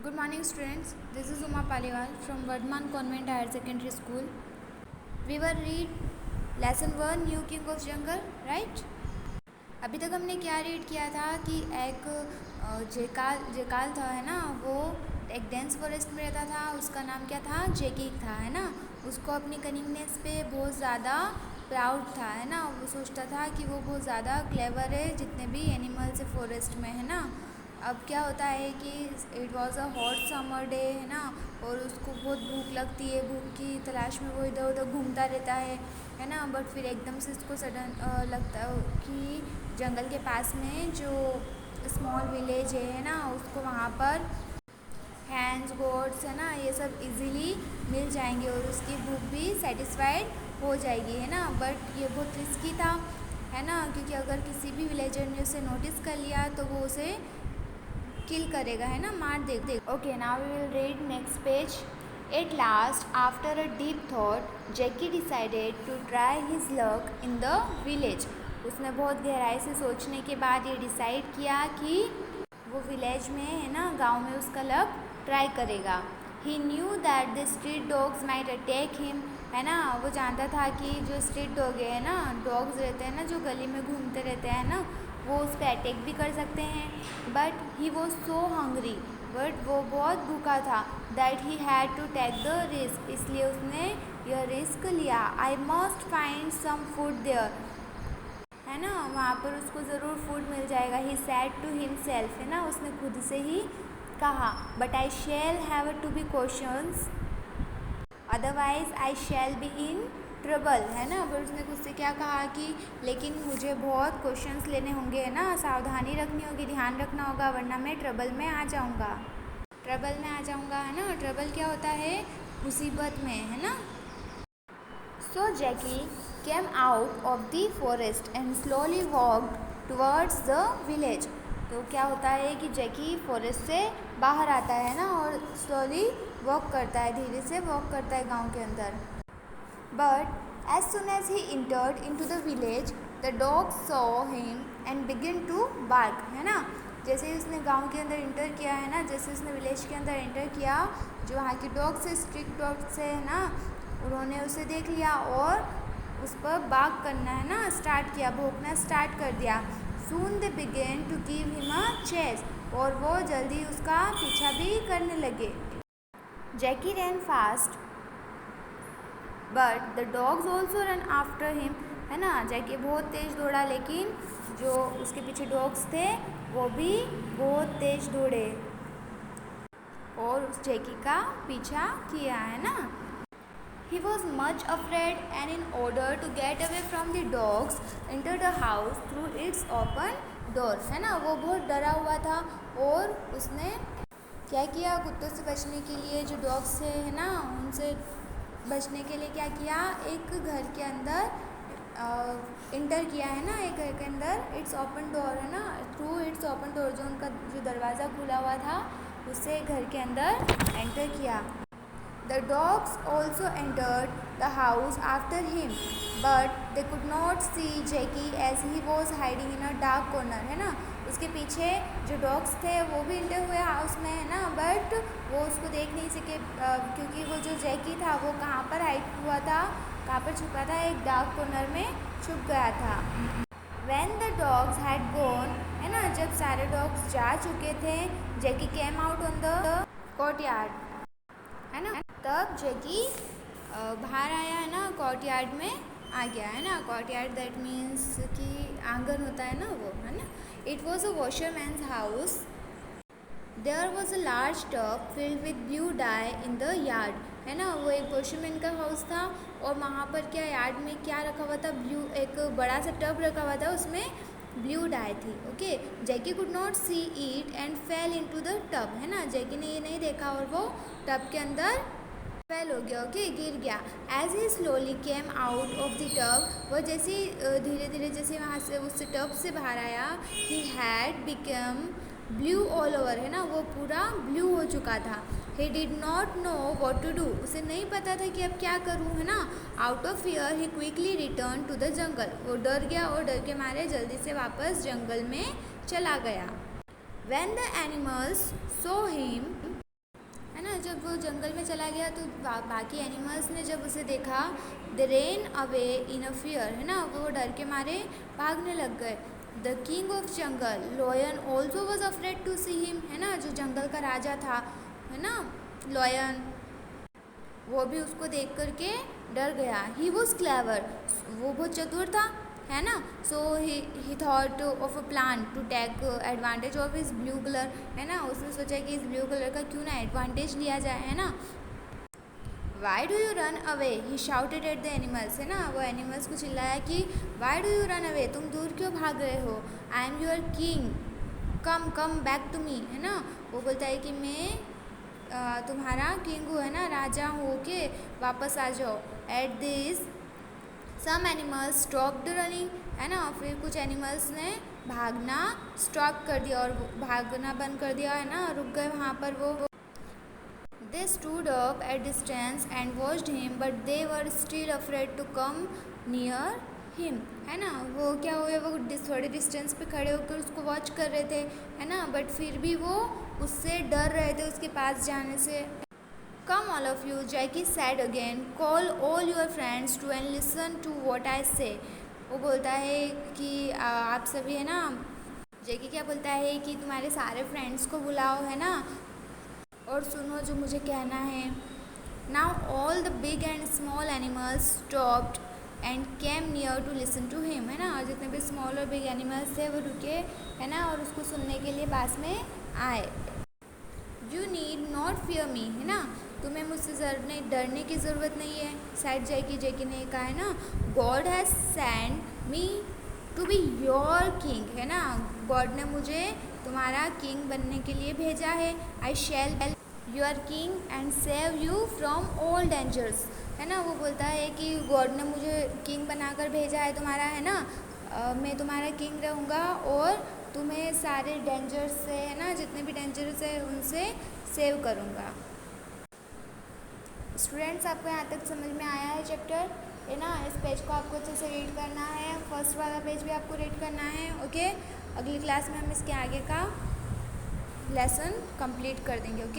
Good morning, students. This is Uma Paliwal from Vardhman Convent Higher Secondary School. We were read lesson 1 New King of Jungle, right? अभी तक हमने क्या read किया था कि एक जेकाल था, है ना, वो एक डेंस फॉरेस्ट में रहता था. उसका नाम क्या था? जैकी था, है ना. उसको अपनी कनिंगनेस पे बहुत ज़्यादा प्राउड था, है ना. वो सोचता था कि वो बहुत ज़्यादा क्लेवर है जितने भी एनिमल्स है फॉरेस्ट में, है ना. अब क्या होता है कि it was a hot summer day, है ना, और उसको बहुत भूख लगती है. भूख की तलाश में वो इधर उधर घूमता रहता है ना. बट फिर एकदम से उसको सडन लगता है कि जंगल के पास में जो स्मॉल विलेज है ना, उसको वहाँ पर हैंड्स गोट्स, है ना, ये सब इजीली मिल जाएंगे और उसकी भूख भी सेटिस्फाइड हो जाएगी, है ना. बट ये बहुत रिस्की था, है ना, क्योंकि अगर किसी भी विलेजर ने उसे नोटिस कर लिया तो वो उसे किल करेगा, है ना, मार दे. Okay, now we will read next page. At last, after a deep thought, Jackie decided to try his luck in the village. उसने बहुत गहराई से सोचने के बाद ये डिसाइड किया कि वो विलेज में, है ना, गांव में उसका लक ट्राई करेगा. He knew that the street dogs might attack him, है ना. वो जानता था कि जो स्ट्रीट डॉग है ना, डॉग्स रहते हैं ना जो गली में घूमते रहते हैं ना, वो उस पर अटैक भी कर सकते हैं. But he was so hungry, but वो बहुत भूखा था. That he had to take the risk, इसलिए उसने यह रिस्क लिया. I must find some food there, है ना, वहाँ पर उसको ज़रूर फूड मिल जाएगा. ही सैड टू हिमसेल्फ, है ना, उसने खुद से ही कहा. But I shall have to be cautious, otherwise I shall be in trouble, है ना. पर उसने खुद से क्या कहा कि लेकिन मुझे बहुत क्वेश्चंस लेने होंगे, है ना, सावधानी रखनी होगी, ध्यान रखना होगा, वरना मैं ट्रबल में आ जाऊँगा, है ना. ट्रबल क्या होता है? मुसीबत में, है ना. So Jackie came out of the forest and slowly walked towards the village. तो क्या होता है कि जैकी फॉरेस्ट से बाहर आता है ना और स्लोली वॉक करता है, धीरे से वॉक करता है गांव के अंदर. But as soon as he entered into the village, the dog saw him and begin to bark, है ना. जैसे ही उसने गांव के अंदर इंटर किया, है ना, जैसे उसने विलेज के अंदर इंटर किया, जो वहाँ की डॉग्स है, स्ट्रिक्ट डॉग्स है ना, उन्होंने उसे देख लिया और उस पर बार्क करना, है ना, स्टार्ट किया, भौंकना स्टार्ट कर दिया. Soon they began to give him a chase, और वो जल्दी उसका पीछा भी करने लगे. Jackie ran fast but the dogs also run after him, है ना. जैकी बहुत तेज़ दौड़ा, लेकिन जो उसके पीछे डॉग्स थे वो भी बहुत तेज़ दौड़े और उस जैकी का पीछा किया, है ना. He was much afraid and in order to get away from the dogs, entered the house through its open door, है ना. वो बहुत डरा हुआ था और उसने क्या किया? कुत्तों से बचने के लिए, जो डॉग्स थे, है ना, उनसे बचने के लिए क्या किया? एक घर के अंदर इंटर किया, है ना, एक घर के अंदर. इट्स ओपन डोर, है ना, थ्रू इट्स ओपन डोर, जो उनका जो दरवाज़ा खुला हुआ था उससे घर के अंदर एंटर किया. The dogs also entered the house after him, but they could not see Jackie as he was hiding in a dark corner, है ना. उसके पीछे जो डॉग्स थे वो भी इंटर हुए हाउस में, है ना, बट वो उसको देख नहीं सके क्योंकि वो जो जैकी था वो कहाँ पर हाइड हुआ था, कहाँ पर छुपा था? एक डार्क कॉर्नर में छुप गया था. When the dogs had gone, है ना, जब सारे डॉग्स जा चुके थे, Jackie came out on the courtyard, है ना. तब जैकी बाहर आया, है ना, कोर्टयार्ड में आ गया, है ना. कोर्टयार्ड दैट मीन्स कि आंगन होता है ना, वो, है ना. It was a washerman's house. There was a large tub filled with blue dye in the yard, है ना. वो एक वॉशरमैन का हाउस था और वहाँ पर क्या यार्ड में क्या रखा हुआ था? ब्लू, एक बड़ा सा टब रखा हुआ था, उसमें ब्लू डाई थी. Okay. Jackie could not see it and fail into the tub, है ना. जैकी ने ये नहीं देखा और वो टब के अंदर फेल हो गया. ओके, गिर गया. As he slowly came out of the tub, वो जैसे धीरे धीरे जैसे वहाँ से उस टब से बाहर आया, he had become blue all over, है ना, वो पूरा ब्लू हो चुका था. He did not know what to do, उसे नहीं पता था कि अब क्या करूँ, है ना. Out of fear he quickly return to the jungle, वो डर गया और डर के मारे जल्दी से वापस जंगल में चला गया. When the animals saw him जंगल में चला गया तो बाकी एनिमल्स ने जब उसे देखा, they ran away in a fear, है ना, वो डर के मारे भागने लग गए। The king of jungle lion also was afraid to see him, है ना, जो जंगल का राजा था, है ना, लॉयन, वो भी उसको देख करके डर गया। ही वॉज क्लेवर, वो बहुत चतुर था, है ना, so he thought of a plan to take advantage of इस ब्लू कलर, है ना, उसने सोचा कि इस ब्लू कलर का क्यों ना एडवांटेज लिया जाए, है ना। Why do you run away, he shouted at the animals, है ना, वो एनिमल्स को चिल्लाया कि why do you run away, तुम दूर क्यों भाग रहे हो, I am your king, come come back to me, है ना, वो बोलता है कि मैं तुम्हारा किंग हूँ, है ना, राजा हूँ, के वापस आ जाओ। At this some animals stopped running, है ना, फिर कुछ एनिमल्स ने भागना स्टॉप कर दिया और भागना बंद कर दिया, है ना, रुक गए वहाँ पर वो। They stood up at distance and watched him but they were still afraid to come near him, है ना, वो क्या हुए, वो थोड़े डिस्टेंस पे खड़े होकर उसको वॉच कर रहे थे, है ना, बट फिर भी वो उससे डर रहे थे उसके पास जाने से। Come all of you, Jackie said again, call all your friends to and listen to what I say. वो बोलता है कि आप सभी, है ना, जैकी क्या बोलता है कि तुम्हारे सारे फ्रेंड्स को बुलाओ, है ना, और सुनो जो मुझे कहना है। Now all the big and small animals stopped and came near to listen to him, है ना, और जितने भी स्मॉल और बिग एनिमल्स थे वो रुके, है ना, और उसको सुनने के लिए पास में आए। You need not fear me, है ना, तुम्हें मुझसे डरने की ज़रूरत नहीं है, साइड जैकी ने कहा, है ना, God has send me to be your king, है ना, गॉड ने मुझे तुम्हारा किंग बनने के लिए भेजा है। I shall your king and save you from all dangers, है ना, वो बोलता है कि गॉड ने मुझे किंग बनाकर भेजा है तुम्हारा, है ना, मैं तुम्हारा किंग रहूँगा और तुम्हें सारे डेंजर्स से, है ना, जितने भी डेंजर्स है उनसे सेव करूँगा। स्टूडेंट्स, आपको यहाँ तक समझ में आया है चैप्टर, है ना, इस पेज को आपको अच्छे से रीड करना है, फर्स्ट वाला पेज भी आपको रीड करना है, ओके। अगली क्लास में हम इसके आगे का लेसन कंप्लीट कर देंगे, ओके।